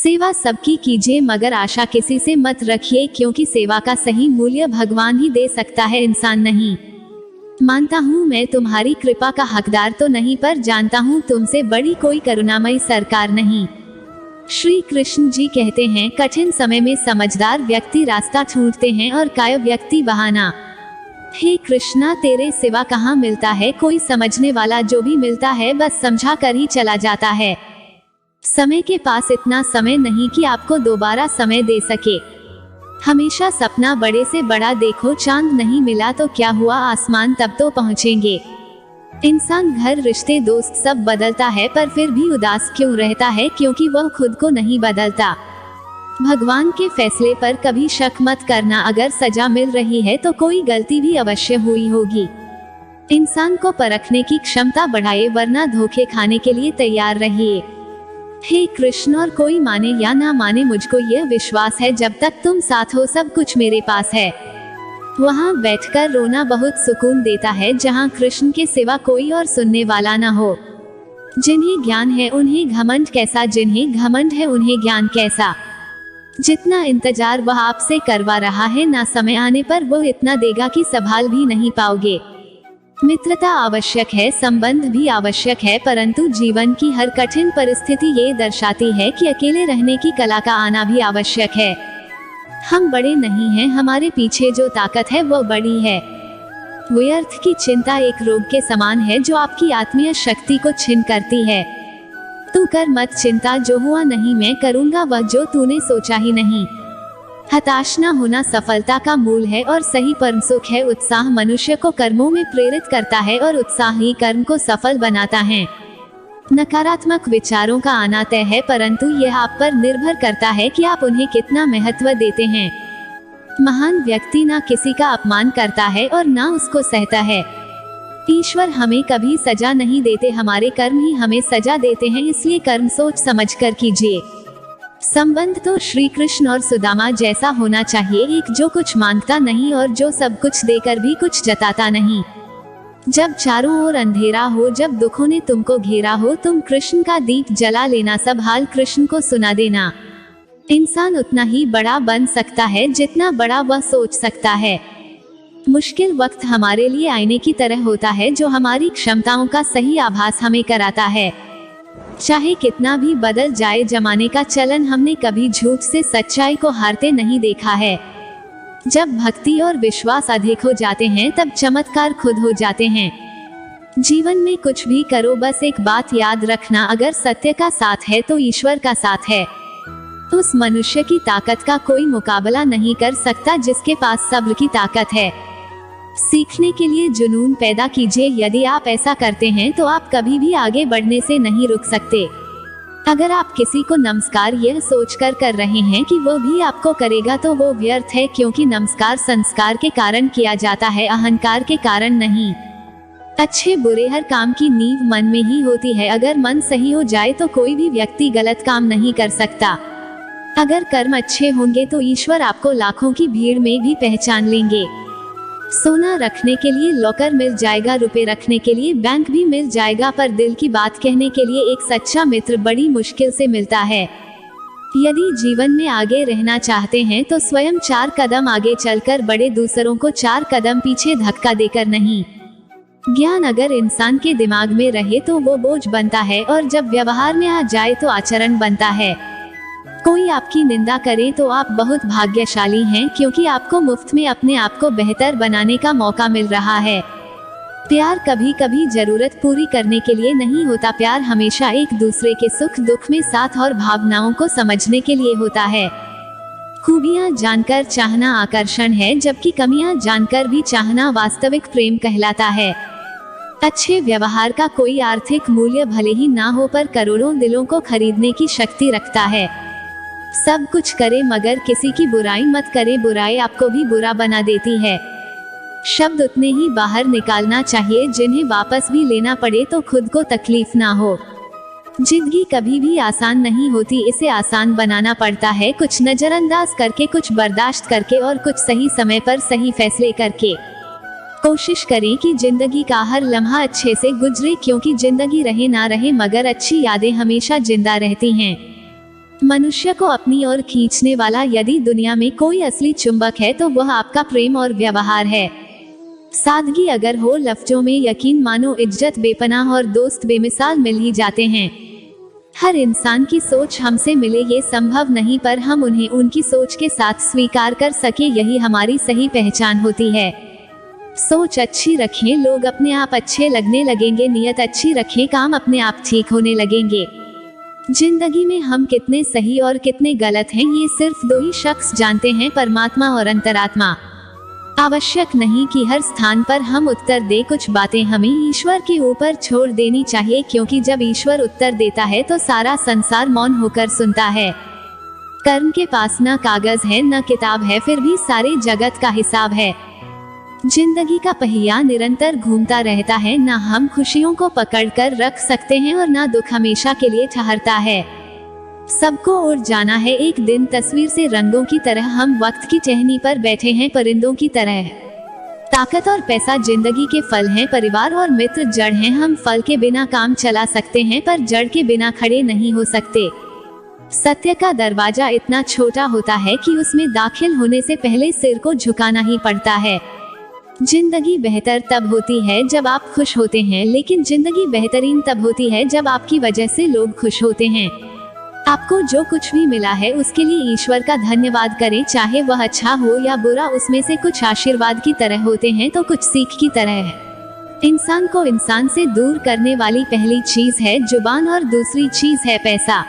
सेवा सबकी कीजिए मगर आशा किसी से मत रखिए, क्योंकि सेवा का सही मूल्य भगवान ही दे सकता है, इंसान नहीं। मानता हूँ मैं तुम्हारी कृपा का हकदार तो नहीं, पर जानता हूँ तुमसे बड़ी कोई करुणामयी सरकार नहीं। श्री कृष्ण जी कहते हैं, कठिन समय में समझदार व्यक्ति रास्ता ढूंढते हैं और काय व्यक्ति बहाना। हे कृष्णा, तेरे सिवा कहाँ मिलता है कोई समझने वाला, जो भी मिलता है बस समझा कर ही चला जाता है। समय के पास इतना समय नहीं कि आपको दोबारा समय दे सके। हमेशा सपना बड़े से बड़ा देखो, चांद नहीं मिला तो क्या हुआ, आसमान तब तो पहुँचेंगे। इंसान घर, रिश्ते, दोस्त सब बदलता है, पर फिर भी उदास क्यों रहता है, क्योंकि वह खुद को नहीं बदलता। भगवान के फैसले पर कभी शक मत करना, अगर सजा मिल रही है तो कोई गलती भी अवश्य हुई होगी। इंसान को परखने की क्षमता बढ़ाए, वरना धोखे खाने के लिए तैयार रहिए। हे कृष्ण, और कोई माने या ना माने, मुझको यह विश्वास है जब तक तुम साथ हो सब कुछ मेरे पास है। वहाँ बैठकर रोना बहुत सुकून देता है, जहाँ कृष्ण के सिवा कोई और सुनने वाला न हो। जिन्हें ज्ञान है उन्हें घमंड कैसा, जिन्हें घमंड है उन्हें ज्ञान कैसा। जितना इंतजार वह आपसे करवा रहा है, ना समय आने पर वो इतना देगा कि संभाल भी नहीं पाओगे। मित्रता आवश्यक है, संबंध भी आवश्यक है, परंतु जीवन की हर कठिन परिस्थिति ये दर्शाती है कि अकेले रहने की कला का आना भी आवश्यक है। हम बड़े नहीं हैं, हमारे पीछे जो ताकत है वो बड़ी है। व्यर्थ की चिंता एक रोग के समान है जो आपकी आत्मीय शक्ति को छीन करती है। तू कर मत चिंता, जो हुआ नहीं मैं करूँगा वह जो तूने सोचा ही नहीं। हताश न होना सफलता का मूल है और सही परम सुख है। उत्साह मनुष्य को कर्मों में प्रेरित करता है और उत्साह ही कर्म को सफल बनाता है। नकारात्मक विचारों का आना तय है, परंतु यह आप पर निर्भर करता है कि आप उन्हें कितना महत्व देते हैं। महान व्यक्ति ना किसी का अपमान करता है और ना उसको सहता है। ईश्वर हमें कभी सजा नहीं देते, हमारे कर्म ही हमें सजा देते हैं, इसलिए कर्म सोच समझ कर कीजिए। संबंध तो श्री कृष्ण और सुदामा जैसा होना चाहिए, एक जो कुछ मांगता नहीं और जो सब कुछ देकर भी कुछ जताता नहीं। जब चारों ओर अंधेरा हो, जब दुखों ने तुमको घेरा हो, तुम कृष्ण का दीप जला लेना, सब हाल कृष्ण को सुना देना। इंसान उतना ही बड़ा बन सकता है जितना बड़ा वह सोच सकता है। मुश्किल वक्त हमारे लिए आईने की तरह होता है, जो हमारी क्षमताओं का सही आभास हमें कराता है। चाहे कितना भी बदल जाए जमाने का चलन, हमने कभी झूठ से सच्चाई को हारते नहीं देखा है। जब भक्ति और विश्वास अधिक हो जाते हैं तब चमत्कार खुद हो जाते हैं। जीवन में कुछ भी करो, बस एक बात याद रखना, अगर सत्य का साथ है तो ईश्वर का साथ है। उस मनुष्य की ताकत का कोई मुकाबला नहीं कर सकता जिसके पास सब्र की ताकत है। सीखने के लिए जुनून पैदा कीजिए, यदि आप ऐसा करते हैं तो आप कभी भी आगे बढ़ने से नहीं रुक सकते। अगर आप किसी को नमस्कार यह सोचकर कर रहे हैं कि वो भी आपको करेगा तो वो व्यर्थ है, क्योंकि नमस्कार संस्कार के कारण किया जाता है, अहंकार के कारण नहीं। अच्छे बुरे हर काम की नींव मन में ही होती है। अगर मन सही हो जाए तो कोई भी व्यक्ति गलत काम नहीं कर सकता। अगर कर्म अच्छे होंगे तो ईश्वर आपको लाखों की भीड़ में भी पहचान लेंगे। सोना रखने के लिए लॉकर मिल जाएगा, रुपए रखने के लिए बैंक भी मिल जाएगा, पर दिल की बात कहने के लिए एक सच्चा मित्र बड़ी मुश्किल से मिलता है। यदि जीवन में आगे रहना चाहते हैं तो स्वयं 4 कदम आगे चलकर बढ़े, दूसरों को 4 कदम पीछे धक्का देकर नहीं। ज्ञान अगर इंसान के दिमाग में रहे तो वो बोझ बनता है, और जब व्यवहार में आ जाए तो आचरण बनता है। कोई आपकी निंदा करे तो आप बहुत भाग्यशाली हैं, क्योंकि आपको मुफ्त में अपने आप को बेहतर बनाने का मौका मिल रहा है। प्यार कभी कभी जरूरत पूरी करने के लिए नहीं होता, प्यार हमेशा एक दूसरे के सुख दुख में साथ और भावनाओं को समझने के लिए होता है। खूबियां जानकर चाहना आकर्षण है, जबकि कमियां जानकर भी चाहना वास्तविक प्रेम कहलाता है। अच्छे व्यवहार का कोई आर्थिक मूल्य भले ही ना हो, पर करोड़ों दिलों को खरीदने की शक्ति रखता है। सब कुछ करे मगर किसी की बुराई मत करे, बुराई आपको भी बुरा बना देती है। शब्द उतने ही बाहर निकालना चाहिए जिन्हें वापस भी लेना पड़े तो खुद को तकलीफ ना हो। जिंदगी कभी भी आसान नहीं होती, इसे आसान बनाना पड़ता है, कुछ नजरअंदाज करके, कुछ बर्दाश्त करके और कुछ सही समय पर सही फैसले करके। कोशिश करें कि जिंदगी का हर लम्हा अच्छे से गुजरे, क्योंकि जिंदगी रहे ना रहे मगर अच्छी यादें हमेशा जिंदा रहती हैं। मनुष्य को अपनी ओर खींचने वाला यदि दुनिया में कोई असली चुंबक है तो वह आपका प्रेम और व्यवहार है। सादगी अगर हो, लफ्जों में यकीन मानो, इज्जत बेपनाह और दोस्त बेमिसाल मिल ही जाते हैं। हर इंसान की सोच हमसे मिले ये संभव नहीं, पर हम उन्हें उनकी सोच के साथ स्वीकार कर सके, यही हमारी सही पहचान होती है। सोच अच्छी रखें, लोग अपने आप अच्छे लगने लगेंगे। नियत अच्छी रखें, काम अपने आप ठीक होने लगेंगे। जिंदगी में हम कितने सही और कितने गलत हैं ये सिर्फ दो ही शख्स जानते हैं, परमात्मा और अंतरात्मा। आवश्यक नहीं कि हर स्थान पर हम उत्तर दें, कुछ बातें हमें ईश्वर के ऊपर छोड़ देनी चाहिए, क्योंकि जब ईश्वर उत्तर देता है तो सारा संसार मौन होकर सुनता है। कर्म के पास न कागज है न किताब है, फिर भी सारे जगत का हिसाब है। जिंदगी का पहिया निरंतर घूमता रहता है, न हम खुशियों को पकड़कर रख सकते हैं और न दुख हमेशा के लिए ठहरता है। सबको उड़ जाना है एक दिन, तस्वीर से रंगों की तरह हम वक्त की टहनी पर बैठे हैं परिंदों की तरह। ताकत और पैसा जिंदगी के फल हैं, परिवार और मित्र जड़ हैं। हम फल के बिना काम चला सकते हैं पर जड़ के बिना खड़े नहीं हो सकते। सत्य का दरवाजा इतना छोटा होता है कि उसमें दाखिल होने से पहले सिर को झुकाना ही पड़ता है। जिंदगी बेहतर तब होती है जब आप खुश होते हैं, लेकिन जिंदगी बेहतरीन तब होती है जब आपकी वजह से लोग खुश होते हैं। आपको जो कुछ भी मिला है उसके लिए ईश्वर का धन्यवाद करें, चाहे वह अच्छा हो या बुरा। उसमें से कुछ आशीर्वाद की तरह होते हैं तो कुछ सीख की तरह है। इंसान को इंसान से दूर करने वाली पहली चीज है जुबान और दूसरी चीज है पैसा।